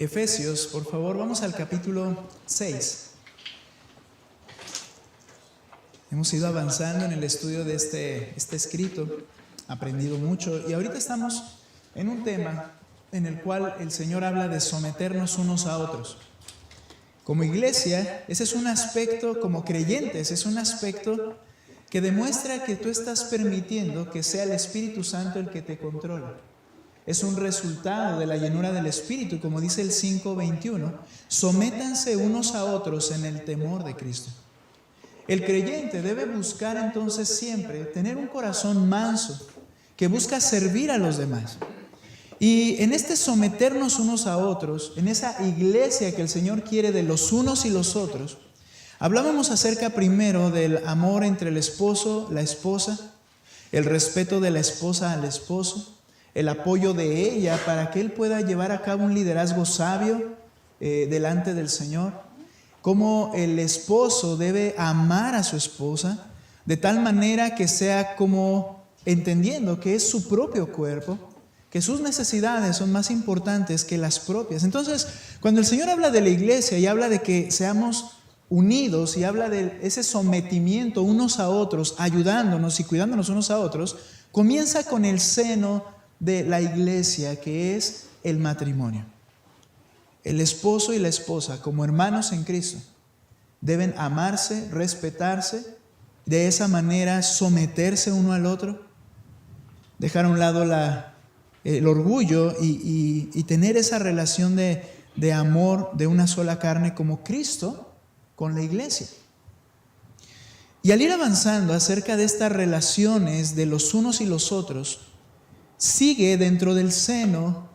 Efesios, por favor, vamos al capítulo 6. Hemos ido avanzando en el estudio de este escrito, aprendido mucho y ahorita estamos en un tema en el cual el Señor habla de someternos unos a otros. Como iglesia, ese es un aspecto, como creyentes, es un aspecto que demuestra que tú estás permitiendo que sea el Espíritu Santo el que te controla. Es un resultado de la llenura del Espíritu, como dice el 5:21, sométanse unos a otros en el temor de Cristo. El creyente debe buscar entonces siempre tener un corazón manso, que busca servir a los demás. Y en este someternos unos a otros, en esa iglesia que el Señor quiere de los unos y los otros, hablábamos acerca primero del amor entre el esposo, la esposa, el respeto de la esposa al esposo, el apoyo de ella para que él pueda llevar a cabo un liderazgo sabio delante del Señor, cómo el esposo debe amar a su esposa de tal manera que sea como entendiendo que es su propio cuerpo, que sus necesidades son más importantes que las propias. Entonces, cuando el Señor habla de la iglesia y habla de que seamos unidos y habla de ese sometimiento unos a otros, ayudándonos y cuidándonos unos a otros, comienza con el seno de la iglesia, que es el matrimonio. El esposo y la esposa, como hermanos en Cristo, deben amarse, respetarse, de esa manera someterse uno al otro, dejar a un lado el orgullo y tener esa relación de amor de una sola carne como Cristo con la iglesia. Y al ir avanzando acerca de estas relaciones de los unos y los otros, sigue dentro del seno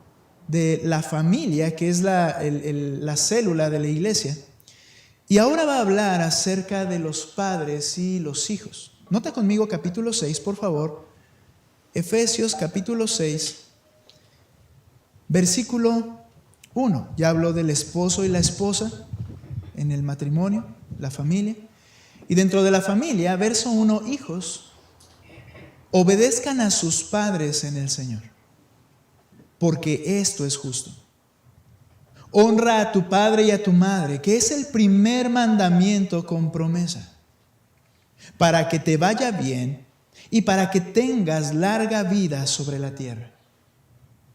de la familia, que es la célula de la iglesia. Y ahora va a hablar acerca de los padres y los hijos. Nota conmigo capítulo 6, por favor. Efesios capítulo 6, versículo 1. Ya habló del esposo y la esposa en el matrimonio, la familia. Y dentro de la familia, verso 1, hijos, obedezcan a sus padres en el Señor, porque esto es justo. Honra a tu padre y a tu madre, que es el primer mandamiento con promesa, para que te vaya bien y para que tengas larga vida sobre la tierra.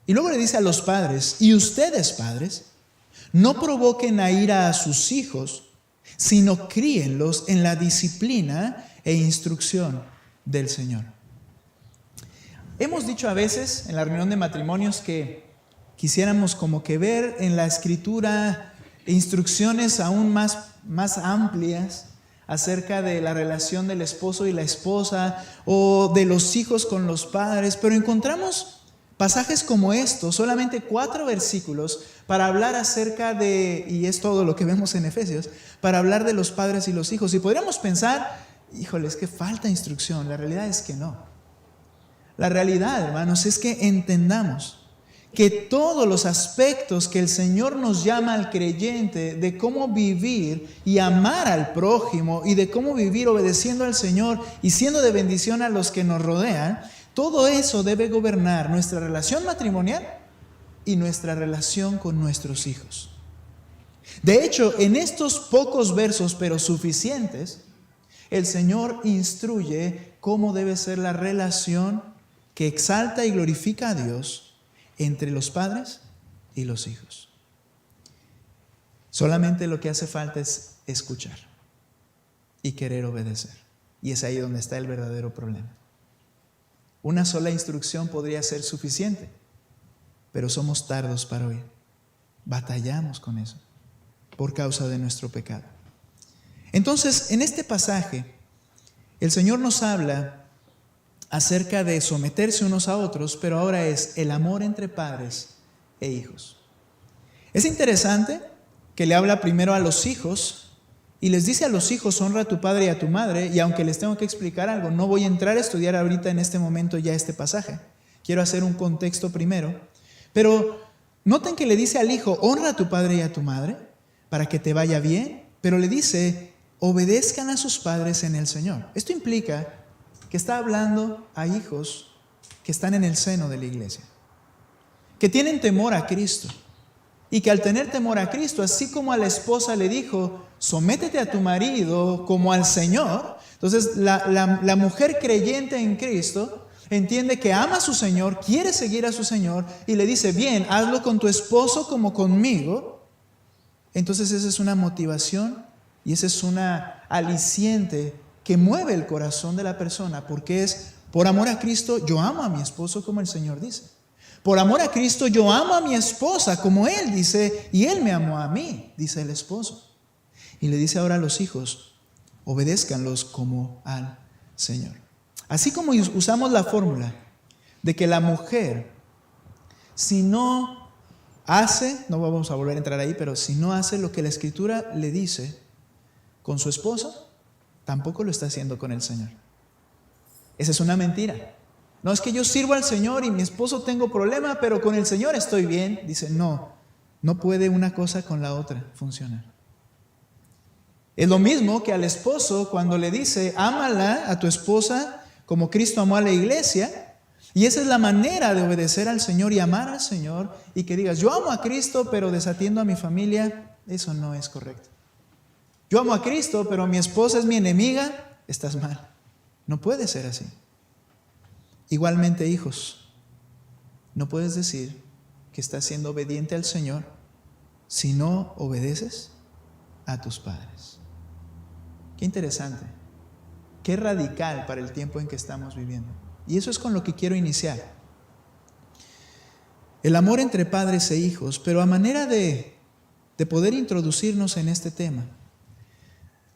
Y luego le dice a los padres, y ustedes padres, no provoquen a ira a sus hijos, sino críenlos en la disciplina e instrucción del Señor. Hemos dicho a veces en la reunión de matrimonios que quisiéramos como que ver en la escritura instrucciones aún más amplias acerca de la relación del esposo y la esposa o de los hijos con los padres, pero encontramos pasajes como estos, solamente 4 versículos para hablar acerca de, y es todo lo que vemos en Efesios, para hablar de los padres y los hijos. Y podríamos pensar, híjole, es que falta instrucción. La realidad es que no. La realidad, hermanos, es que entendamos que todos los aspectos que el Señor nos llama al creyente de cómo vivir y amar al prójimo y de cómo vivir obedeciendo al Señor y siendo de bendición a los que nos rodean, todo eso debe gobernar nuestra relación matrimonial y nuestra relación con nuestros hijos. De hecho, en estos pocos versos, pero suficientes, el Señor instruye cómo debe ser la relación que exalta y glorifica a Dios entre los padres y los hijos. Solamente lo que hace falta es escuchar y querer obedecer. Y es ahí donde está el verdadero problema. Una sola instrucción podría ser suficiente, pero somos tardos para oír. Batallamos con eso por causa de nuestro pecado. Entonces, en este pasaje, el Señor nos habla acerca de someterse unos a otros, pero ahora es el amor entre padres e hijos. Es interesante que le habla primero a los hijos y les dice a los hijos, honra a tu padre y a tu madre, y aunque les tengo que explicar algo, no voy a entrar a estudiar ahorita en este momento ya este pasaje. Quiero hacer un contexto primero, pero noten que le dice al hijo, honra a tu padre y a tu madre para que te vaya bien, pero le dice, obedezcan a sus padres en el Señor. Esto implica que está hablando a hijos que están en el seno de la iglesia, que tienen temor a Cristo, y que al tener temor a Cristo, así como a la esposa le dijo, sométete a tu marido como al Señor. Entonces la mujer creyente en Cristo entiende que ama a su Señor, quiere seguir a su Señor y le dice, bien, hazlo con tu esposo como conmigo. Entonces esa es una motivación y esa es una aliciente que mueve el corazón de la persona, porque es, por amor a Cristo, yo amo a mi esposo como el Señor dice. Por amor a Cristo, yo amo a mi esposa como Él dice, y Él me amó a mí, dice el esposo. Y le dice ahora a los hijos, obedézcanlos como al Señor. Así como usamos la fórmula de que la mujer, si no hace, no vamos a volver a entrar ahí, pero si no hace lo que la Escritura le dice con su esposo, tampoco lo está haciendo con el Señor. Esa es una mentira. No, es que yo sirvo al Señor y mi esposo tengo problema, pero con el Señor estoy bien. Dice, no puede una cosa con la otra funcionar. Es lo mismo que al esposo cuando le dice, ámala a tu esposa como Cristo amó a la iglesia. Y esa es la manera de obedecer al Señor y amar al Señor. Y que digas, yo amo a Cristo, pero desatiendo a mi familia. Eso no es correcto. Yo amo a Cristo, pero mi esposa es mi enemiga. Estás mal. No puede ser así. Igualmente, hijos, no puedes decir que estás siendo obediente al Señor si no obedeces a tus padres. Qué interesante, qué radical para el tiempo en que estamos viviendo. Y eso es con lo que quiero iniciar. El amor entre padres e hijos, pero a manera de poder introducirnos en este tema,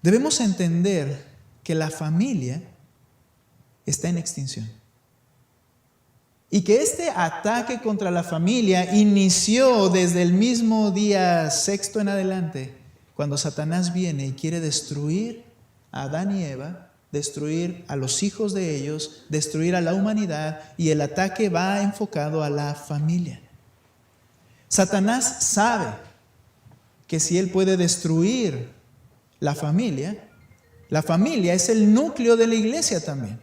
debemos entender que la familia está en extinción. Y que este ataque contra la familia inició desde el mismo día sexto en adelante, cuando Satanás viene y quiere destruir a Adán y Eva, destruir a los hijos de ellos, destruir a la humanidad, y el ataque va enfocado a la familia. Satanás sabe que si él puede destruir la familia es el núcleo de la iglesia también.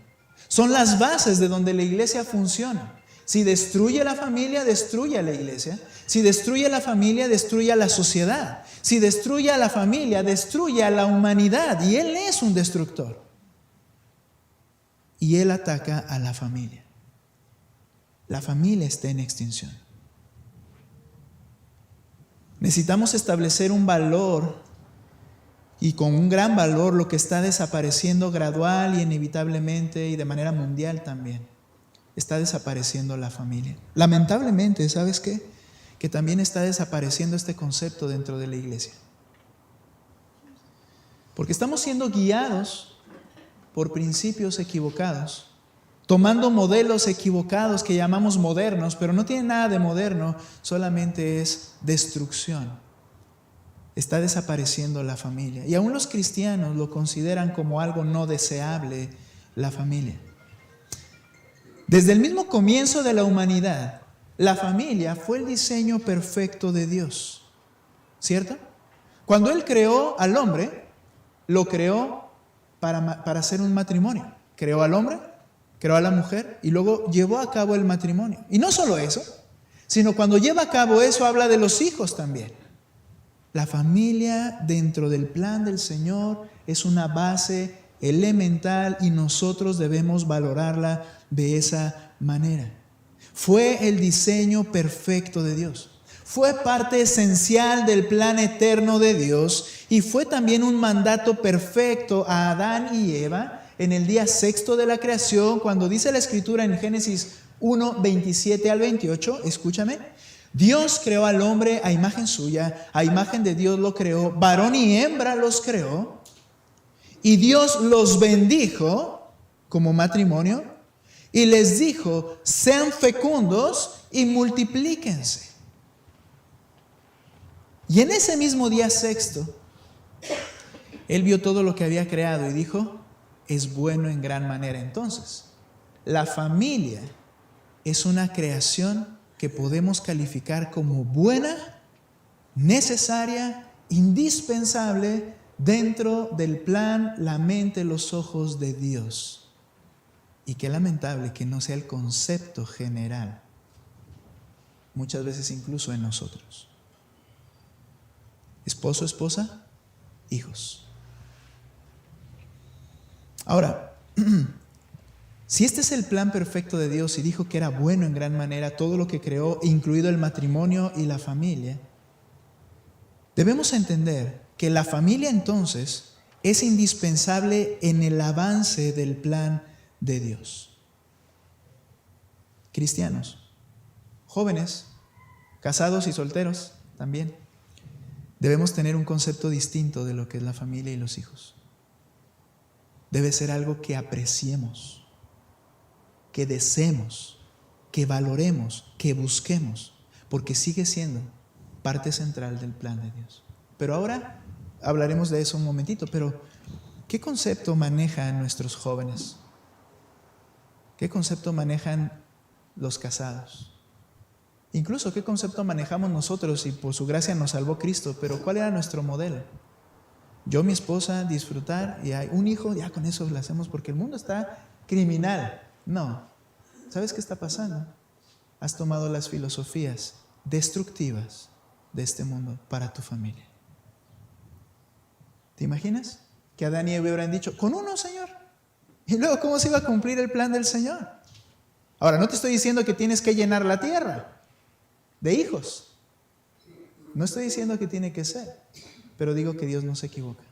Son las bases de donde la iglesia funciona. Si destruye la familia, destruye a la iglesia. Si destruye la familia, destruye a la sociedad. Si destruye a la familia, destruye a la humanidad. Y él es un destructor. Y él ataca a la familia. La familia está en extinción. Necesitamos establecer un valor, y con un gran valor, lo que está desapareciendo gradual y inevitablemente y de manera mundial también. Está desapareciendo la familia. Lamentablemente, ¿sabes qué? Que también está desapareciendo este concepto dentro de la iglesia. Porque estamos siendo guiados por principios equivocados, tomando modelos equivocados que llamamos modernos, pero no tienen nada de moderno, solamente es destrucción. Está desapareciendo la familia. Y aún los cristianos lo consideran como algo no deseable, la familia. Desde el mismo comienzo de la humanidad, la familia fue el diseño perfecto de Dios. ¿Cierto? Cuando Él creó al hombre, lo creó para hacer un matrimonio. Creó al hombre, creó a la mujer y luego llevó a cabo el matrimonio. Y no solo eso, sino cuando lleva a cabo eso habla de los hijos también. La familia dentro del plan del Señor es una base elemental y nosotros debemos valorarla de esa manera. Fue el diseño perfecto de Dios. Fue parte esencial del plan eterno de Dios y fue también un mandato perfecto a Adán y Eva en el día sexto de la creación, cuando dice la Escritura en Génesis 1, 27 al 28, escúchame. Dios creó al hombre a imagen suya, a imagen de Dios lo creó, varón y hembra los creó, y Dios los bendijo como matrimonio y les dijo, sean fecundos y multiplíquense. Y en ese mismo día sexto, Él vio todo lo que había creado y dijo, es bueno en gran manera. Entonces, la familia es una creación que podemos calificar como buena, necesaria, indispensable dentro del plan, la mente, los ojos de Dios. Y qué lamentable que no sea el concepto general, muchas veces incluso en nosotros. esposo, esposa, hijos. Ahora, si este es el plan perfecto de Dios y dijo que era bueno en gran manera todo lo que creó, incluido el matrimonio y la familia, debemos entender que la familia entonces es indispensable en el avance del plan de Dios. Cristianos, jóvenes, casados y solteros también, debemos tener un concepto distinto de lo que es la familia y los hijos. Debe ser algo que apreciemos, que deseemos, que valoremos, que busquemos, porque sigue siendo parte central del plan de Dios. Pero ahora hablaremos de eso un momentito, pero ¿qué concepto manejan nuestros jóvenes? ¿Qué concepto manejan los casados? Incluso ¿qué concepto manejamos nosotros? Y por su gracia nos salvó Cristo, pero ¿cuál era nuestro modelo? Yo, mi esposa, disfrutar, y hay un hijo, ya con eso lo hacemos porque el mundo está criminal. No. ¿Sabes qué está pasando? Has tomado las filosofías destructivas de este mundo para tu familia. ¿Te imaginas? Que Adán y Eva hubieran dicho, con uno, Señor. Y luego, ¿cómo se iba a cumplir el plan del Señor? Ahora, no te estoy diciendo que tienes que llenar la tierra de hijos. No estoy diciendo que tiene que ser. Pero digo que Dios no se equivoca.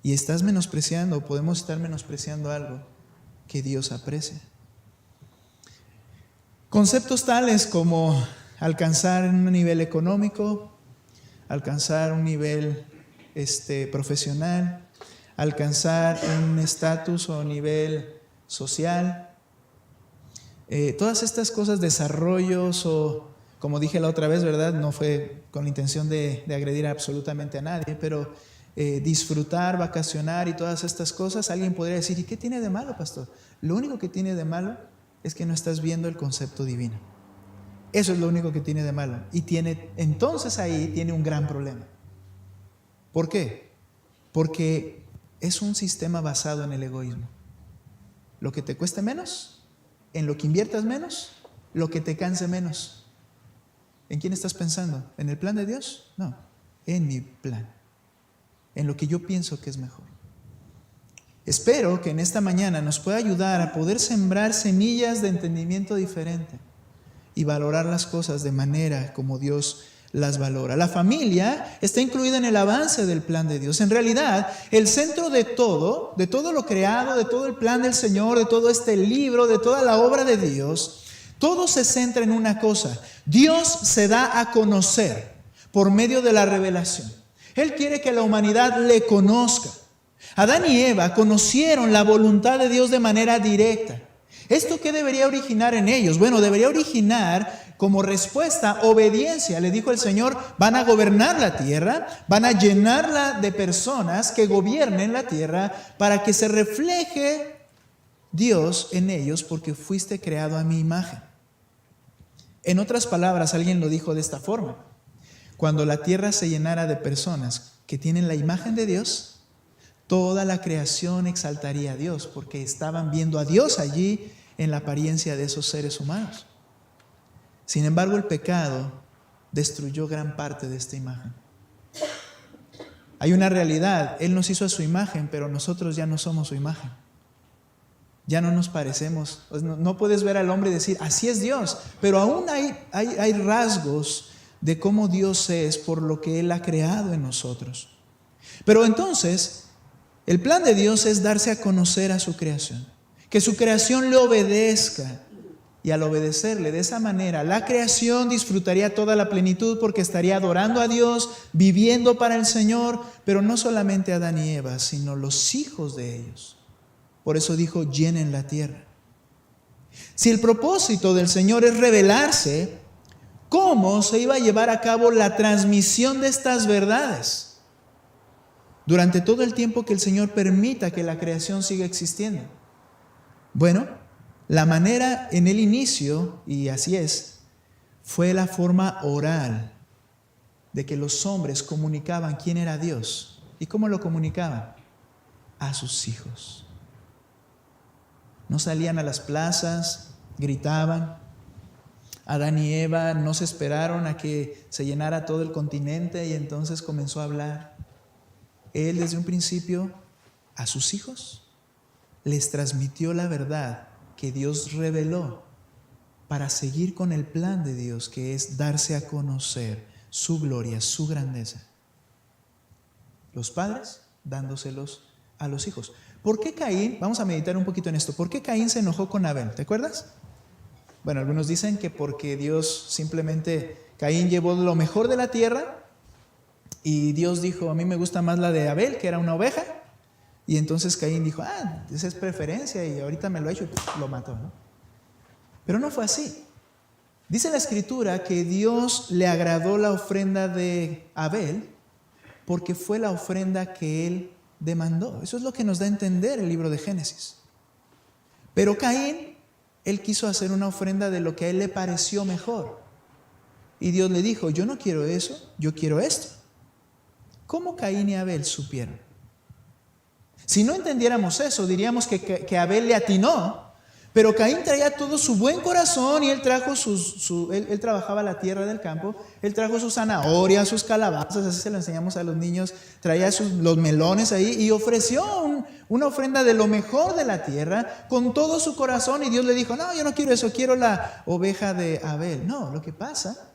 Y estás menospreciando, o podemos estar menospreciando algo que Dios aprecia. Conceptos tales como alcanzar un nivel económico, alcanzar un nivel profesional, alcanzar un estatus o nivel social. Todas estas cosas, desarrollos o, como dije la otra vez, ¿verdad? No fue con la intención de agredir absolutamente a nadie, pero disfrutar, vacacionar y todas estas cosas, alguien podría decir, ¿y qué tiene de malo, pastor? Lo único que tiene de malo es que no estás viendo el concepto divino. Eso es lo único que tiene de malo. Y entonces ahí tiene un gran problema. ¿Por qué? Porque es un sistema basado en el egoísmo. Lo que te cueste menos, en lo que inviertas menos, lo que te canse menos. ¿En quién estás pensando? ¿En el plan de Dios? No, en mi plan. En lo que yo pienso que es mejor. Espero que en esta mañana nos pueda ayudar a poder sembrar semillas de entendimiento diferente y valorar las cosas de manera como Dios las valora. La familia está incluida en el avance del plan de Dios. En realidad, el centro de todo lo creado, de todo el plan del Señor, de todo este libro, de toda la obra de Dios, todo se centra en una cosa. Dios se da a conocer por medio de la revelación. Él quiere que la humanidad le conozca. Adán y Eva conocieron la voluntad de Dios de manera directa. ¿Esto qué debería originar en ellos? Bueno, debería originar como respuesta obediencia. Le dijo el Señor, van a gobernar la tierra, van a llenarla de personas que gobiernen la tierra para que se refleje Dios en ellos, porque fuiste creado a mi imagen. En otras palabras, alguien lo dijo de esta forma: cuando la tierra se llenara de personas que tienen la imagen de Dios, toda la creación exaltaría a Dios, porque estaban viendo a Dios allí en la apariencia de esos seres humanos. Sin embargo, el pecado destruyó gran parte de esta imagen. Hay una realidad: Él nos hizo a su imagen, pero nosotros ya no somos su imagen. Ya no nos parecemos. No puedes ver al hombre y decir, así es Dios, pero aún hay rasgos de cómo Dios es por lo que Él ha creado en nosotros. Pero entonces, el plan de Dios es darse a conocer a su creación, que su creación le obedezca, y al obedecerle de esa manera, la creación disfrutaría toda la plenitud, porque estaría adorando a Dios, viviendo para el Señor, pero no solamente Adán y Eva, sino los hijos de ellos. Por eso dijo, llenen la tierra. Si el propósito del Señor es revelarse, ¿cómo se iba a llevar a cabo la transmisión de estas verdades durante todo el tiempo que el Señor permita que la creación siga existiendo? Bueno, la manera en el inicio, y así es, fue la forma oral de que los hombres comunicaban quién era Dios. ¿Y cómo lo comunicaban? A sus hijos. No salían a las plazas, gritaban. Adán y Eva no se esperaron a que se llenara todo el continente y entonces comenzó a hablar. Él desde un principio a sus hijos les transmitió la verdad que Dios reveló para seguir con el plan de Dios, que es darse a conocer su gloria, su grandeza. Los padres dándoselos a los hijos. ¿Por qué Caín? Vamos a meditar un poquito en esto. ¿Por qué Caín se enojó con Abel? ¿Te acuerdas? Bueno, algunos dicen que porque Dios simplemente, Caín llevó lo mejor de la tierra y Dios dijo, a mí me gusta más la de Abel, que era una oveja. Y entonces Caín dijo, esa es preferencia y ahorita me lo he hecho y lo mató, ¿no? Pero no fue así. Dice la Escritura que Dios le agradó la ofrenda de Abel porque fue la ofrenda que él demandó. Eso es lo que nos da a entender el libro de Génesis. Pero Caín, él quiso hacer una ofrenda de lo que a él le pareció mejor. Y Dios le dijo, yo no quiero eso, yo quiero esto. ¿Cómo Caín y Abel supieron? Si no entendiéramos eso, diríamos que Abel le atinó, pero Caín traía todo su buen corazón y él trajo él trabajaba la tierra del campo, él trajo sus zanahorias, sus calabazas, así se lo enseñamos a los niños, traía los melones ahí y ofreció una ofrenda de lo mejor de la tierra con todo su corazón y Dios le dijo, no, yo no quiero eso, quiero la oveja de Abel. No, lo que pasa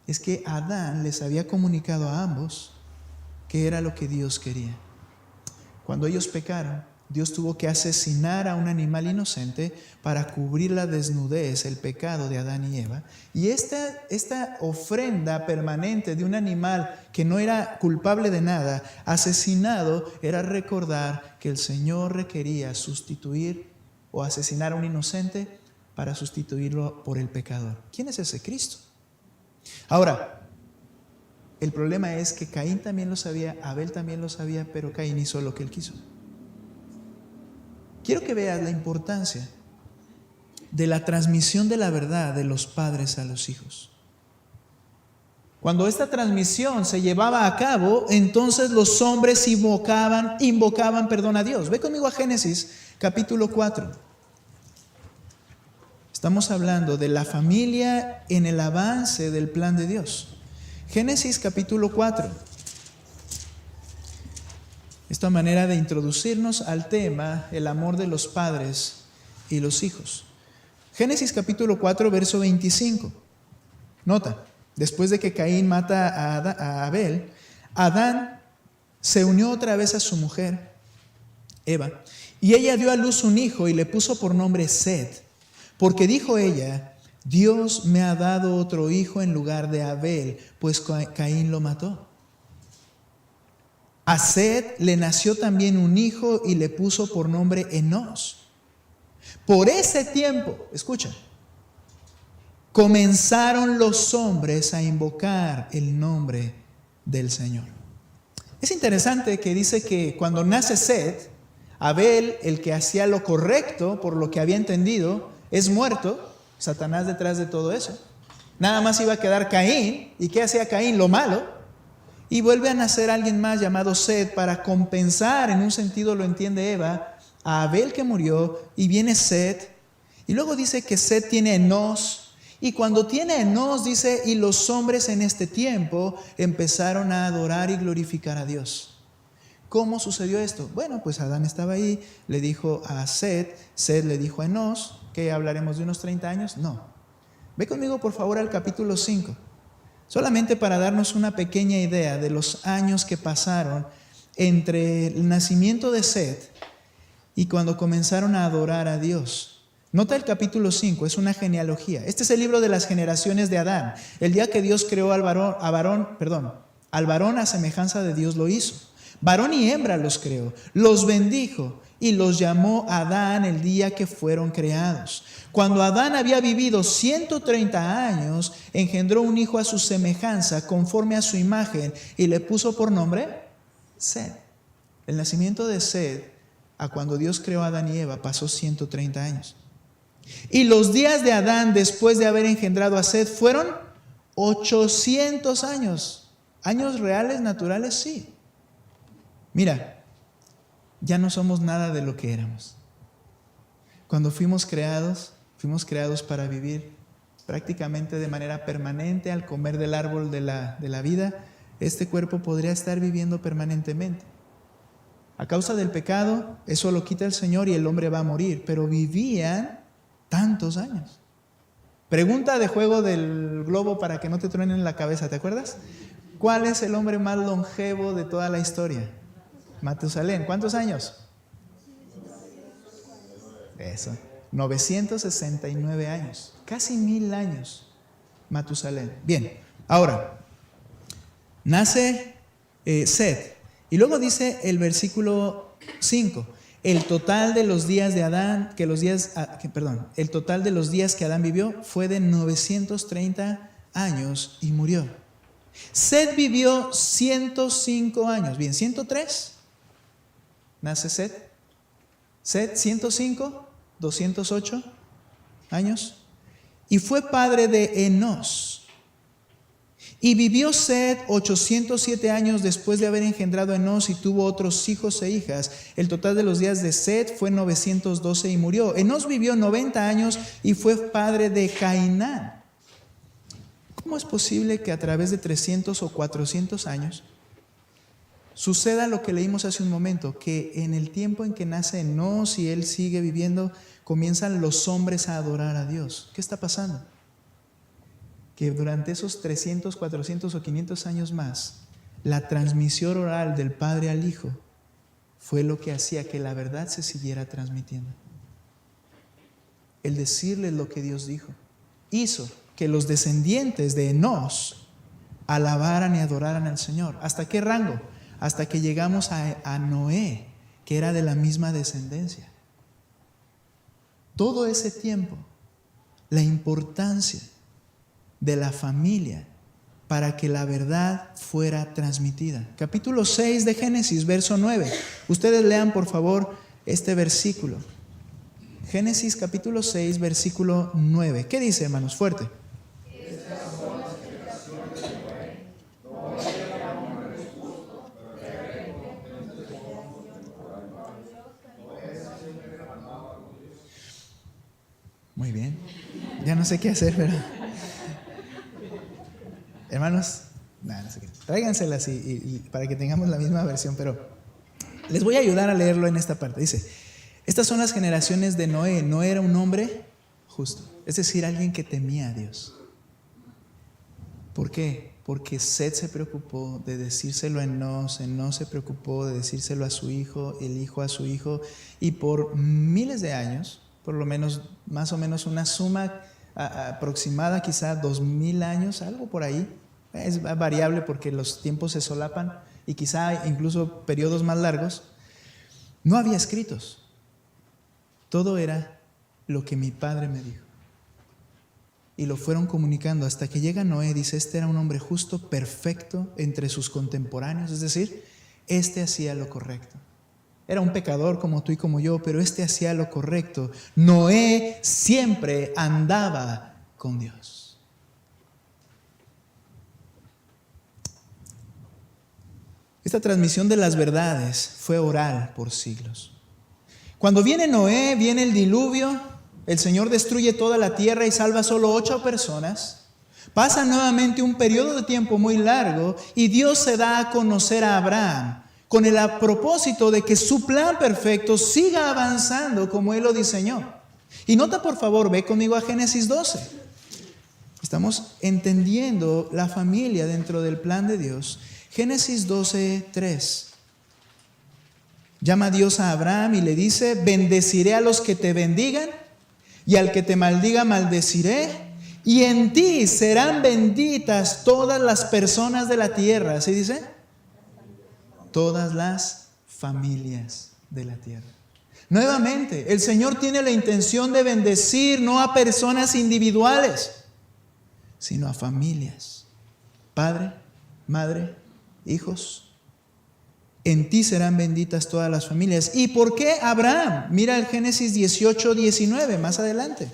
es que Adán les había comunicado a ambos que era lo que Dios quería. Cuando ellos pecaron, Dios tuvo que asesinar a un animal inocente para cubrir la desnudez, el pecado de Adán y Eva. Y esta ofrenda permanente de un animal que no era culpable de nada, asesinado, era recordar que el Señor requería sustituir o asesinar a un inocente para sustituirlo por el pecador. ¿Quién es ese Cristo? Ahora, el problema es que Caín también lo sabía, Abel también lo sabía, pero Caín hizo lo que él quiso. Quiero que veas la importancia de la transmisión de la verdad de los padres a los hijos. Cuando esta transmisión se llevaba a cabo, entonces los hombres invocaban a Dios. Ve conmigo a Génesis capítulo 4. Estamos hablando de la familia en el avance del plan de Dios. Génesis capítulo 4. Esta manera de introducirnos al tema, el amor de los padres y los hijos. Génesis capítulo 4, verso 25. Nota, después de que Caín mata a Abel, Adán se unió otra vez a su mujer, Eva, y ella dio a luz un hijo y le puso por nombre Set, porque dijo ella, Dios me ha dado otro hijo en lugar de Abel, pues Caín lo mató. A Set le nació también un hijo y le puso por nombre Enós. Por ese tiempo, escucha, comenzaron los hombres a invocar el nombre del Señor. Es interesante que dice que cuando nace Set, Abel, el que hacía lo correcto por lo que había entendido, es muerto. Satanás detrás de todo eso. Nada más iba a quedar Caín. ¿Y qué hacía Caín? Lo malo. Y vuelve a nacer alguien más llamado Set para compensar, en un sentido lo entiende Eva, a Abel que murió, y viene Set. Y luego dice que Set tiene Enós. Y cuando tiene Enós, dice, y los hombres en este tiempo empezaron a adorar y glorificar a Dios. ¿Cómo sucedió esto? Bueno, pues Adán estaba ahí, le dijo a Set le dijo a Enós, que hablaremos de unos 30 años. No. Ve conmigo por favor al capítulo 5. Solamente para darnos una pequeña idea de los años que pasaron entre el nacimiento de Set y cuando comenzaron a adorar a Dios. Nota el capítulo 5, es una genealogía. Este es el libro de las generaciones de Adán. El día que Dios creó al varón a semejanza de Dios lo hizo. Varón y hembra los creó, los bendijo y los llamó Adán el día que fueron creados. Cuando Adán había vivido 130 años, engendró un hijo a su semejanza, conforme a su imagen, y le puso por nombre Set. El nacimiento de Set, a cuando Dios creó a Adán y Eva, pasó 130 años. Y los días de Adán, después de haber engendrado a Set, fueron 800 años. ¿Años reales, naturales? Sí. Mira, ya no somos nada de lo que éramos. Cuando fuimos creados para vivir prácticamente de manera permanente al comer del árbol de la vida, este cuerpo podría estar viviendo permanentemente. A causa del pecado, eso lo quita el Señor y el hombre va a morir, pero vivían tantos años. Pregunta de juego del globo para que no te truenen la cabeza, ¿te acuerdas? ¿Cuál es el hombre más longevo de toda la historia? Matusalén. ¿Cuántos años? Eso. 969 años. Casi 1000 años. Matusalén. Bien. Ahora, nace Set. Y luego dice el versículo 5. El total de los días de Adán, el total de los días que Adán vivió fue de 930 años y murió. Set vivió 105 años. Bien, 103. Nace Set. Set 105, 208 años. Y fue padre de Enos. Y vivió Set 807 años después de haber engendrado a Enos y tuvo otros hijos e hijas. El total de los días de Set fue 912 y murió. Enos vivió 90 años y fue padre de Cainán. ¿Cómo es posible que a través de 300 o 400 años suceda lo que leímos hace un momento? Que en el tiempo en que nace Enos y él sigue viviendo, comienzan los hombres a adorar a Dios. ¿Qué está pasando? Que durante esos 300, 400 o 500 años más, la transmisión oral del Padre al Hijo fue lo que hacía que la verdad se siguiera transmitiendo. El decirles lo que Dios dijo hizo que los descendientes de Enos alabaran y adoraran al Señor. ¿Hasta qué rango? Hasta que llegamos a Noé, que era de la misma descendencia. Todo ese tiempo, la importancia de la familia para que la verdad fuera transmitida. Capítulo 6 de Génesis, verso 9. Ustedes lean por favor este versículo. Génesis capítulo 6, versículo 9. ¿Qué dice, hermanos? Fuerte. Muy bien. Ya no sé qué hacer, pero hermanos, no sé qué. Tráiganselas y para que tengamos la misma versión, pero les voy a ayudar a leerlo en esta parte. Dice, estas son las generaciones de Noé. Noé era un hombre justo, es decir, alguien que temía a Dios. ¿Por qué? Porque Set se preocupó de decírselo a Enos, Enos se preocupó de decírselo a su hijo, el hijo a su hijo, y por miles de años, por lo menos, más o menos una suma aproximada, quizá 2000 años, algo por ahí. Es variable porque los tiempos se solapan y quizá incluso periodos más largos. No había escritos. Todo era lo que mi padre me dijo. Y lo fueron comunicando hasta que llega Noé. Dice, este era un hombre justo, perfecto entre sus contemporáneos. Es decir, este hacía lo correcto. Era un pecador como tú y como yo, pero este hacía lo correcto. Noé siempre andaba con Dios. Esta transmisión de las verdades fue oral por siglos. Cuando viene Noé, viene el diluvio, el Señor destruye toda la tierra y salva solo 8 personas. Pasa nuevamente un periodo de tiempo muy largo y Dios se da a conocer a Abraham con el propósito de que su plan perfecto siga avanzando como Él lo diseñó. Y nota por favor, ve conmigo a Génesis 12. Estamos entendiendo la familia dentro del plan de Dios. Génesis 12, 3. Llama Dios a Abraham y le dice, bendeciré a los que te bendigan y al que te maldiga maldeciré, y en ti serán benditas todas las personas de la tierra. ¿Así dice? Todas las familias de la tierra. Nuevamente, el Señor tiene la intención de bendecir no a personas individuales, sino a familias. Padre, madre, hijos. En ti serán benditas todas las familias. ¿Y por qué Abraham? Mira el Génesis 18, 19, más adelante.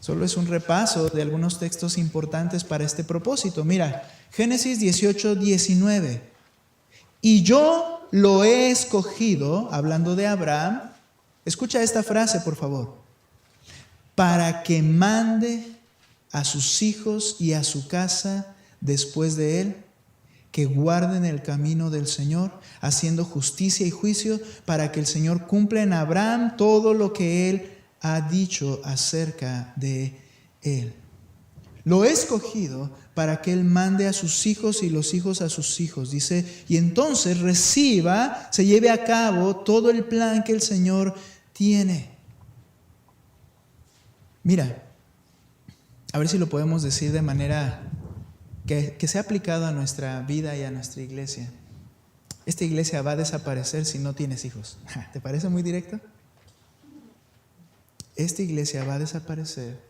Solo es un repaso de algunos textos importantes para este propósito. Mira, Génesis 18, 19. Y yo lo he escogido, hablando de Abraham, escucha esta frase por favor, para que mande a sus hijos y a su casa después de él, que guarden el camino del Señor, haciendo justicia y juicio, para que el Señor cumpla en Abraham todo lo que él ha dicho acerca de él. Lo he escogido para que él mande a sus hijos y los hijos a sus hijos. Dice, y entonces se lleve a cabo todo el plan que el Señor tiene. Mira, a ver si lo podemos decir de manera que sea aplicado a nuestra vida y a nuestra iglesia. Esta iglesia va a desaparecer si no tienes hijos. ¿Te parece muy directo? Esta iglesia va a desaparecer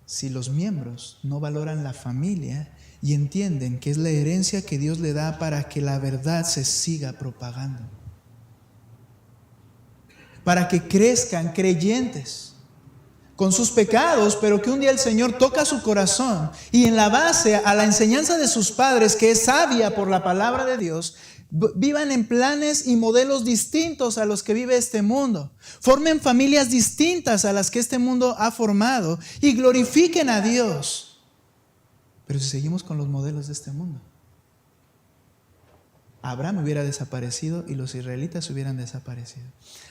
si los miembros no valoran la familia y entienden que es la herencia que Dios le da para que la verdad se siga propagando. Para que crezcan creyentes con sus pecados, pero que un día el Señor toca su corazón y en la base a la enseñanza de sus padres, que es sabia por la palabra de Dios, vivan en planes y modelos distintos a los que vive este mundo. Formen familias distintas a las que este mundo ha formado y glorifiquen a Dios. Pero si seguimos con los modelos de este mundo, Abraham hubiera desaparecido y los israelitas hubieran desaparecido.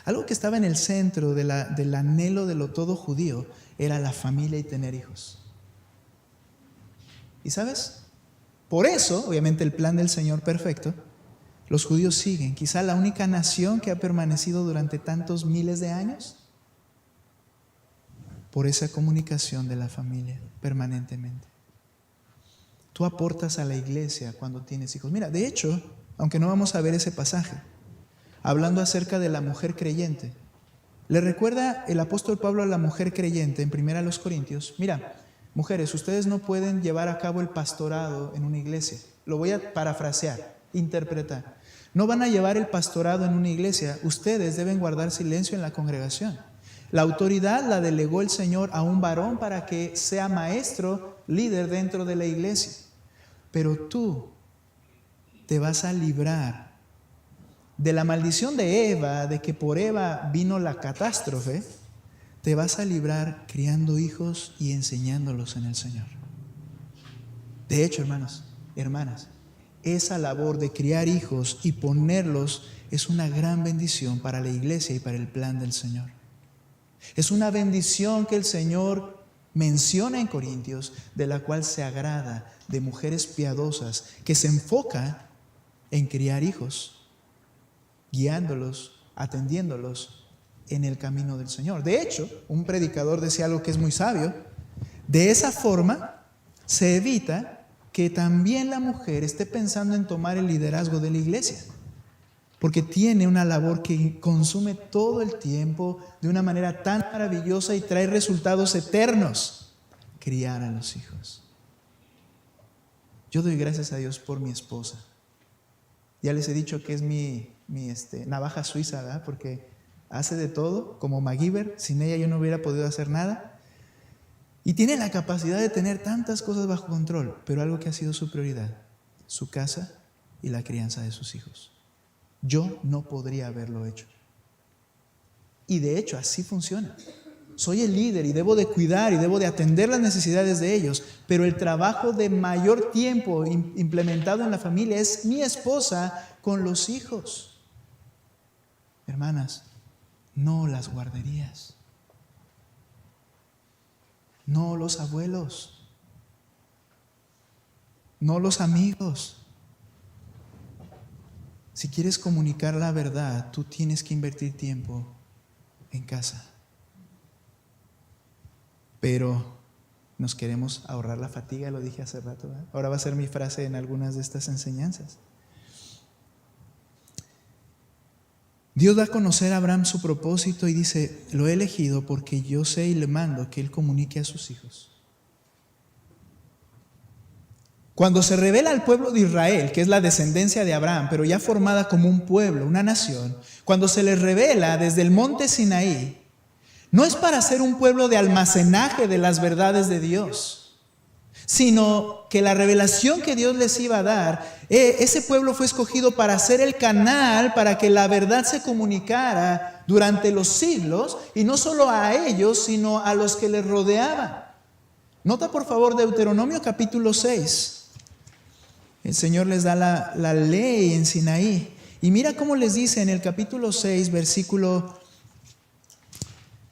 Algo que estaba en el centro del anhelo de lo todo judío era la familia y tener hijos. ¿Y sabes? Por eso, obviamente el plan del Señor perfecto, los judíos siguen, quizá la única nación que ha permanecido durante tantos miles de años, por esa comunicación de la familia permanentemente. Tú aportas a la iglesia cuando tienes hijos. Mira, de hecho, aunque no vamos a ver ese pasaje, hablando acerca de la mujer creyente, le recuerda el apóstol Pablo a la mujer creyente en 1 Corintios, mira, mujeres, ustedes no pueden llevar a cabo el pastorado en una iglesia. Lo voy a parafrasear, interpretar. No van a llevar el pastorado en una iglesia, ustedes deben guardar silencio en la congregación. La autoridad la delegó el Señor a un varón para que sea maestro, líder dentro de la iglesia. Pero tú te vas a librar de la maldición de Eva, de que por Eva vino la catástrofe. Te vas a librar criando hijos y enseñándolos en el Señor. De hecho, hermanos, hermanas, esa labor de criar hijos y ponerlos es una gran bendición para la iglesia y para el plan del Señor. Es una bendición que el Señor menciona en Corintios, de la cual se agrada, de mujeres piadosas, que se enfocan en criar hijos, guiándolos, atendiéndolos en el camino del Señor. De hecho, un predicador decía algo que es muy sabio. De esa forma se evita que también la mujer esté pensando en tomar el liderazgo de la iglesia, porque tiene una labor que consume todo el tiempo de una manera tan maravillosa y trae resultados eternos: criar a los hijos. Yo doy gracias a Dios por mi esposa. Ya les he dicho que es mi navaja suiza, ¿verdad? Porque hace de todo, como MacGyver. Sin ella yo no hubiera podido hacer nada. Y tiene la capacidad de tener tantas cosas bajo control, pero algo que ha sido su prioridad: su casa y la crianza de sus hijos. Yo no podría haberlo hecho. Y de hecho así funciona. Soy el líder y debo de cuidar y debo de atender las necesidades de ellos, pero el trabajo de mayor tiempo implementado en la familia es mi esposa con los hijos. Hermanas, no las guarderías, no los abuelos, no los amigos. Si quieres comunicar la verdad, tú tienes que invertir tiempo en casa. Pero nos queremos ahorrar la fatiga, lo dije hace rato, ¿verdad? Ahora va a ser mi frase en algunas de estas enseñanzas. Dios da a conocer a Abraham su propósito y dice: lo he elegido porque yo sé y le mando que él comunique a sus hijos. Cuando se revela al pueblo de Israel, que es la descendencia de Abraham, pero ya formada como un pueblo, una nación, cuando se les revela desde el monte Sinaí, no es para ser un pueblo de almacenaje de las verdades de Dios, sino que la revelación que Dios les iba a dar, ese pueblo fue escogido para ser el canal para que la verdad se comunicara durante los siglos, y no solo a ellos, sino a los que les rodeaban. Nota por favor Deuteronomio capítulo 6. El Señor les da la ley en Sinaí. Y mira cómo les dice en el capítulo 6, versículo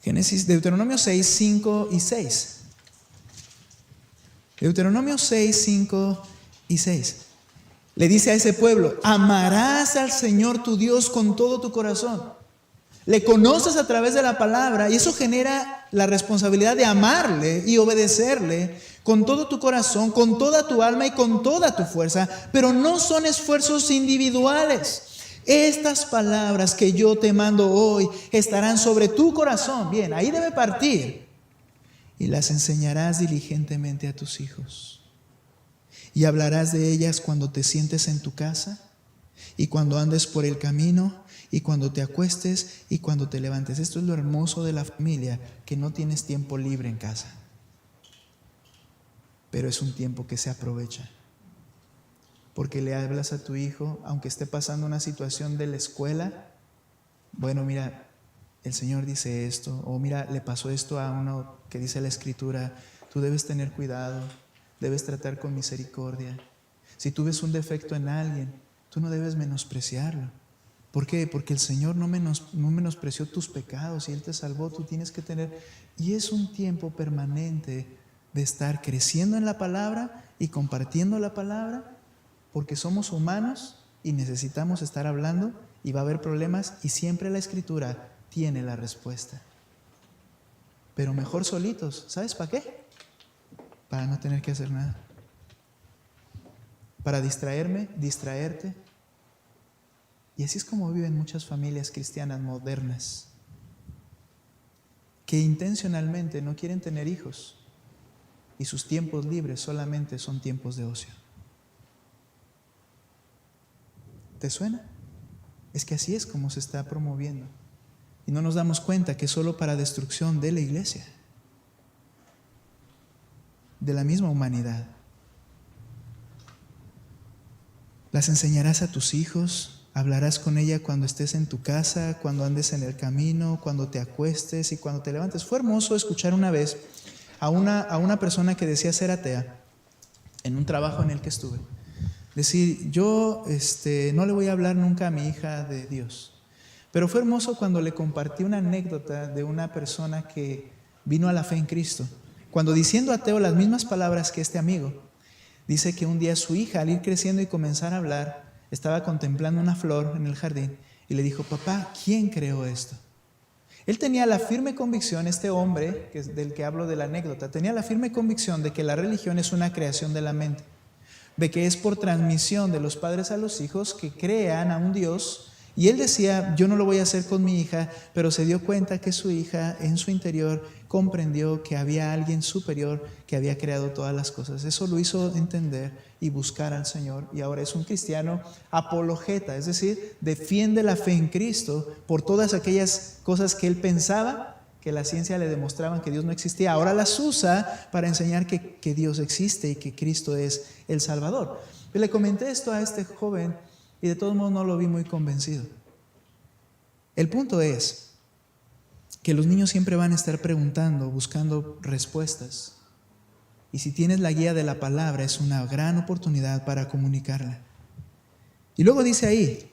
Deuteronomio 6, 5 y 6. Deuteronomio 6, 5 y 6. Le dice a ese pueblo: amarás al Señor tu Dios con todo tu corazón. Le conoces a través de la palabra y eso genera la responsabilidad de amarle y obedecerle con todo tu corazón, con toda tu alma y con toda tu fuerza. Pero no son esfuerzos individuales. Estas palabras que yo te mando hoy estarán sobre tu corazón. Bien, ahí debe partir. Y las enseñarás diligentemente a tus hijos. Y hablarás de ellas cuando te sientes en tu casa, y cuando andes por el camino, y cuando te acuestes, y cuando te levantes. Esto es lo hermoso de la familia, que no tienes tiempo libre en casa. Pero es un tiempo que se aprovecha. Porque le hablas a tu hijo, aunque esté pasando una situación de la escuela. Bueno, mira, el Señor dice esto. O mira, le pasó esto a uno que dice la Escritura. Tú debes tener cuidado. Debes tratar con misericordia. Si tú ves un defecto en alguien, tú no debes menospreciarlo. ¿Por qué? Porque el Señor no menospreció tus pecados y Él te salvó. Tú tienes que tener... Y es un tiempo permanente de estar creciendo en la palabra y compartiendo la palabra, porque somos humanos y necesitamos estar hablando y va a haber problemas y siempre la Escritura tiene la respuesta. Pero mejor solitos. ¿Sabes para qué? Para no tener que hacer nada. Para distraerte. Y así es como viven muchas familias cristianas modernas, que intencionalmente no quieren tener hijos y sus tiempos libres solamente son tiempos de ocio. ¿Te suena? Es que así es como se está promoviendo. Y no nos damos cuenta que es solo para destrucción de la iglesia, de la misma humanidad. Las enseñarás a tus hijos, hablarás con ella cuando estés en tu casa, cuando andes en el camino, cuando te acuestes y cuando te levantes. Fue hermoso escuchar una vez a una persona que decía ser atea en un trabajo en el que estuve. Decir, yo no le voy a hablar nunca a mi hija de Dios. Pero fue hermoso cuando le compartí una anécdota de una persona que vino a la fe en Cristo. Cuando diciendo ateo las mismas palabras que este amigo, dice que un día su hija, al ir creciendo y comenzar a hablar, estaba contemplando una flor en el jardín y le dijo: papá, ¿quién creó esto? Él tenía la firme convicción, este hombre del que hablo de la anécdota, tenía la firme convicción de que la religión es una creación de la mente, de que es por transmisión de los padres a los hijos que crean a un Dios. Y él decía: yo no lo voy a hacer con mi hija, pero se dio cuenta que su hija en su interior comprendió que había alguien superior que había creado todas las cosas. Eso lo hizo entender y buscar al Señor, y ahora es un cristiano apologeta, es decir, defiende la fe en Cristo por todas aquellas cosas que él pensaba que la ciencia le demostraban que Dios no existía. Ahora las usa para enseñar que Dios existe y que Cristo es el Salvador. Y le comenté esto a este joven y de todos modos no lo vi muy convencido. El punto es que los niños siempre van a estar preguntando, buscando respuestas. Y si tienes la guía de la palabra, es una gran oportunidad para comunicarla. Y luego dice ahí: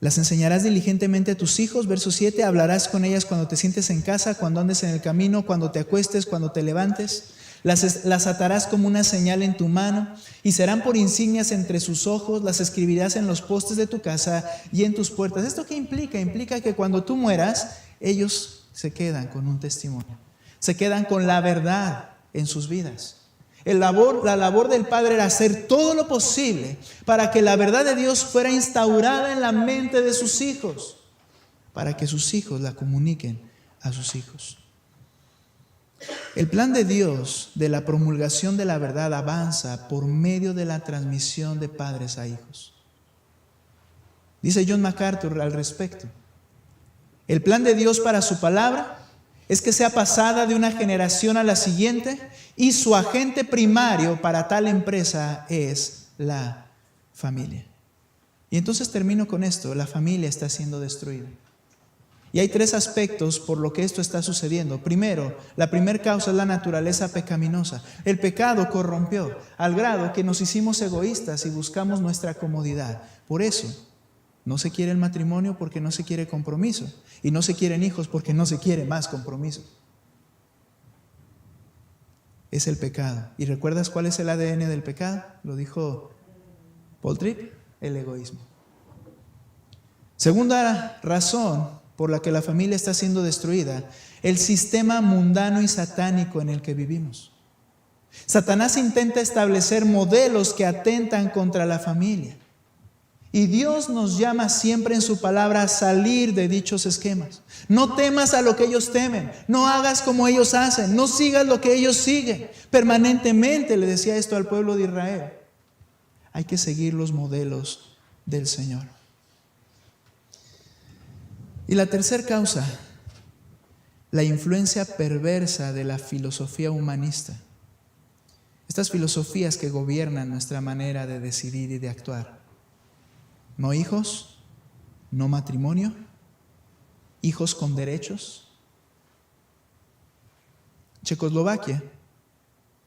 las enseñarás diligentemente a tus hijos, verso 7, hablarás con ellas cuando te sientes en casa, cuando andes en el camino, cuando te acuestes, cuando te levantes. Las atarás como una señal en tu mano y serán por insignias entre sus ojos. Las escribirás en los postes de tu casa y en tus puertas. ¿Esto qué implica? Implica que cuando tú mueras, ellos se quedan con un testimonio, se quedan con la verdad en sus vidas. La labor del Padre era hacer todo lo posible para que la verdad de Dios fuera instaurada en la mente de sus hijos, para que sus hijos la comuniquen a sus hijos. El plan de Dios de la promulgación de la verdad avanza por medio de la transmisión de padres a hijos. Dice John MacArthur al respecto: el plan de Dios para su palabra es que sea pasada de una generación a la siguiente, y su agente primario para tal empresa es la familia. Y entonces termino con esto: la familia está siendo destruida. Y hay 3 aspectos por lo que esto está sucediendo. Primero, la primera causa es la naturaleza pecaminosa. El pecado corrompió al grado que nos hicimos egoístas y buscamos nuestra comodidad. Por eso, no se quiere el matrimonio porque no se quiere compromiso. Y no se quieren hijos porque no se quiere más compromiso. Es el pecado. ¿Y recuerdas cuál es el ADN del pecado? Lo dijo Paul Tripp, el egoísmo. Segunda razón por la que la familia está siendo destruida, el sistema mundano y satánico en el que vivimos. Satanás intenta establecer modelos que atentan contra la familia. Y Dios nos llama siempre en su palabra a salir de dichos esquemas. No temas a lo que ellos temen, no hagas como ellos hacen, no sigas lo que ellos siguen. Permanentemente le decía esto al pueblo de Israel. Hay que seguir los modelos del Señor. Y la tercera causa, la influencia perversa de la filosofía humanista. Estas filosofías que gobiernan nuestra manera de decidir y de actuar. No hijos, no matrimonio, hijos con derechos. Checoslovaquia,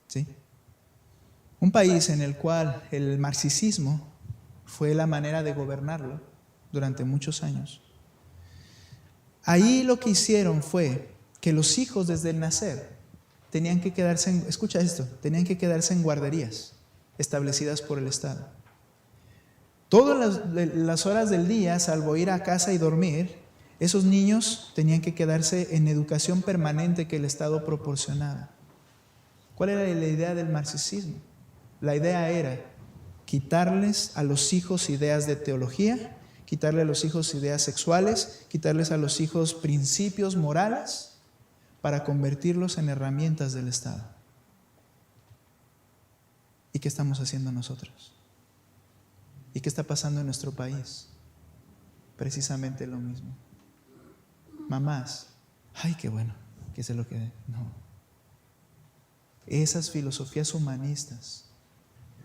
¿sí? Un país en el cual el marxismo fue la manera de gobernarlo durante muchos años. Ahí lo que hicieron fue que los hijos desde el nacer tenían que quedarse, escucha esto, tenían que quedarse en guarderías establecidas por el Estado. Todas las horas del día, salvo ir a casa y dormir, esos niños tenían que quedarse en educación permanente que el Estado proporcionaba. ¿Cuál era la idea del marxismo? La idea era quitarles a los hijos ideas de teología, quitarle a los hijos ideas sexuales, quitarles a los hijos principios morales para convertirlos en herramientas del Estado. ¿Y qué estamos haciendo nosotros? ¿Y qué está pasando en nuestro país? Precisamente lo mismo. Mamás, ay, qué bueno, que se lo quede. No. Esas filosofías humanistas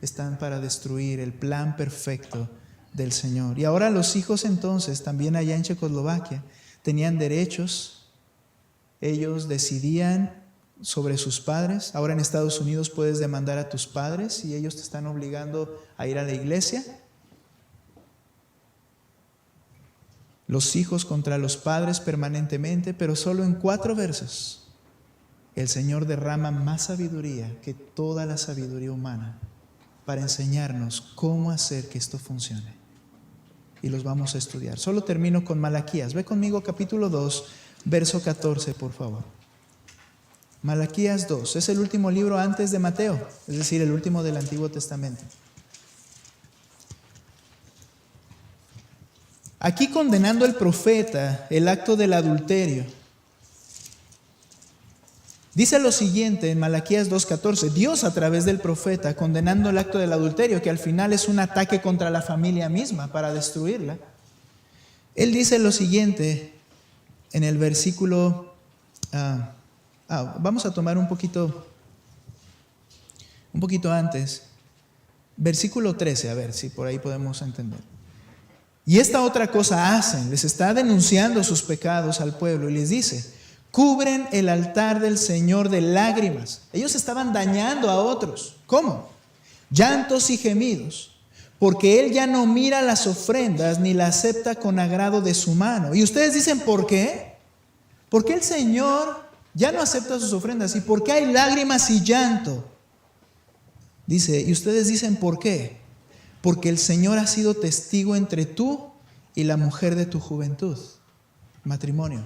están para destruir el plan perfecto del Señor. Y ahora los hijos entonces, también allá en Checoslovaquia, tenían derechos. Ellos decidían sobre sus padres. Ahora en Estados Unidos puedes demandar a tus padres y ellos te están obligando a ir a la iglesia. Los hijos contra los padres permanentemente, pero solo en 4 versos el Señor derrama más sabiduría que toda la sabiduría humana para enseñarnos cómo hacer que esto funcione. Y los vamos a estudiar. Solo termino con Malaquías. Ve conmigo capítulo 2, verso 14, por favor. Malaquías 2. Es el último libro antes de Mateo, es decir, el último del Antiguo Testamento. Aquí condenando el profeta el acto del adulterio. Dice lo siguiente en Malaquías 2:14, Dios a través del profeta condenando el acto del adulterio, que al final es un ataque contra la familia misma para destruirla. Él dice lo siguiente en el versículo, vamos a tomar un poquito antes, versículo 13, a ver si por ahí podemos entender. Y esta otra cosa hacen, les está denunciando sus pecados al pueblo y les dice, cubren el altar del Señor de lágrimas. Ellos estaban dañando a otros. ¿Cómo? Llantos y gemidos, porque Él ya no mira las ofrendas ni la acepta con agrado de su mano. Y ustedes dicen, ¿por qué? ¿Por qué el Señor ya no acepta sus ofrendas? ¿Y por qué hay lágrimas y llanto? Dice, y ustedes dicen, ¿por qué? Porque el Señor ha sido testigo entre tú y la mujer de tu juventud, matrimonio,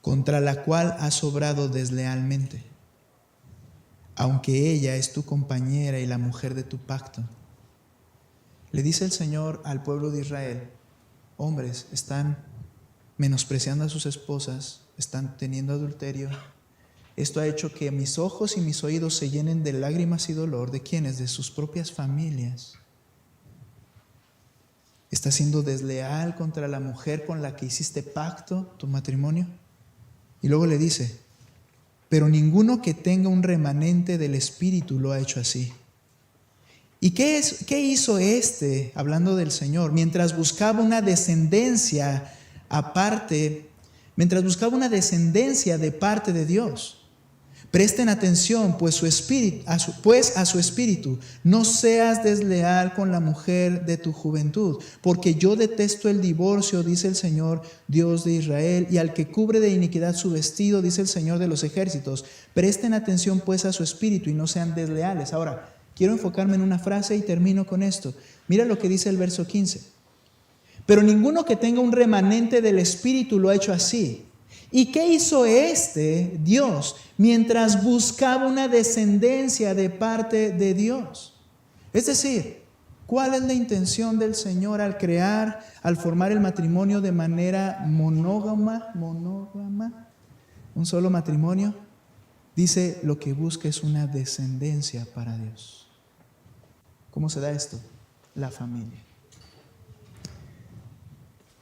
contra la cual has obrado deslealmente, aunque ella es tu compañera y la mujer de tu pacto. Le dice el Señor al pueblo de Israel, hombres están menospreciando a sus esposas, están teniendo adulterio. Esto ha hecho que mis ojos y mis oídos se llenen de lágrimas y dolor. ¿De quiénes? De sus propias familias. ¿Estás siendo desleal contra la mujer con la que hiciste pacto, tu matrimonio? Y luego le dice, pero ninguno que tenga un remanente del Espíritu lo ha hecho así. ¿Y qué hizo hablando del Señor, mientras buscaba una descendencia mientras buscaba una descendencia de parte de Dios. Presten atención, pues a su espíritu. No seas desleal con la mujer de tu juventud, porque yo detesto el divorcio, dice el Señor, Dios de Israel, y al que cubre de iniquidad su vestido, dice el Señor de los ejércitos. Presten atención, pues, a su espíritu y no sean desleales. Ahora, quiero enfocarme en una frase y termino con esto. Mira lo que dice el verso 15. Pero ninguno que tenga un remanente del espíritu lo ha hecho así. ¿Y qué hizo Dios, mientras buscaba una descendencia de parte de Dios? Es decir, ¿cuál es la intención del Señor al formar el matrimonio de manera monógama? Un solo matrimonio. Dice, lo que busca es una descendencia para Dios. ¿Cómo se da esto? La familia.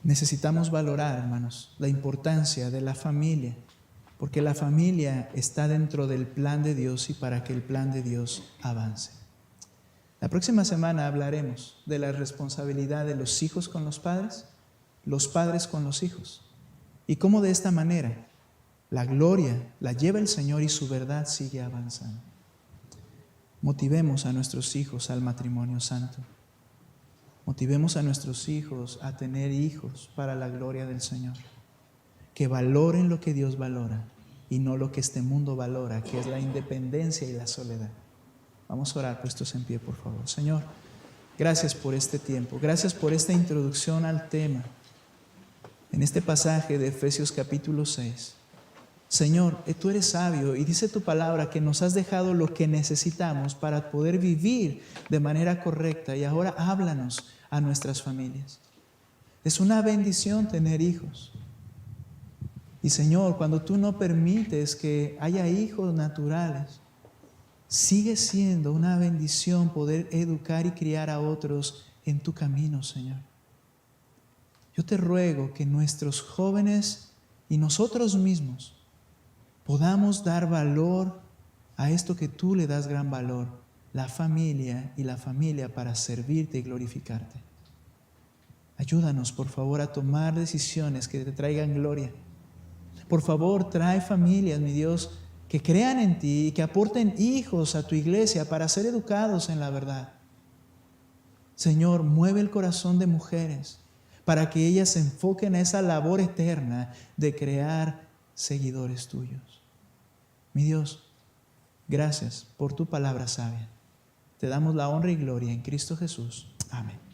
Necesitamos valorar, hermanos, la importancia de la familia, porque la familia está dentro del plan de Dios y para que el plan de Dios avance. La próxima semana hablaremos de la responsabilidad de los hijos con los padres con los hijos, y cómo de esta manera la gloria la lleva el Señor y su verdad sigue avanzando. Motivemos a nuestros hijos al matrimonio santo. Motivemos a nuestros hijos a tener hijos para la gloria del Señor. Que valoren lo que Dios valora y no lo que este mundo valora, que es la independencia y la soledad. Vamos a orar puestos en pie, por favor. Señor, gracias por este tiempo. Gracias por esta introducción al tema en este pasaje de Efesios capítulo 6. Señor, tú eres sabio y dice tu palabra que nos has dejado lo que necesitamos para poder vivir de manera correcta, y ahora háblanos a nuestras familias. Es una bendición tener hijos. Y Señor, cuando tú no permites que haya hijos naturales, sigue siendo una bendición poder educar y criar a otros en tu camino, Señor. Yo te ruego que nuestros jóvenes y nosotros mismos podamos dar valor a esto que tú le das gran valor, la familia y la familia para servirte y glorificarte. Ayúdanos, por favor, a tomar decisiones que te traigan gloria. Por favor, trae familias, mi Dios, que crean en ti y que aporten hijos a tu iglesia para ser educados en la verdad. Señor, mueve el corazón de mujeres para que ellas se enfoquen a esa labor eterna de crear seguidores tuyos. Mi Dios, gracias por tu palabra sabia. Te damos la honra y gloria en Cristo Jesús. Amén.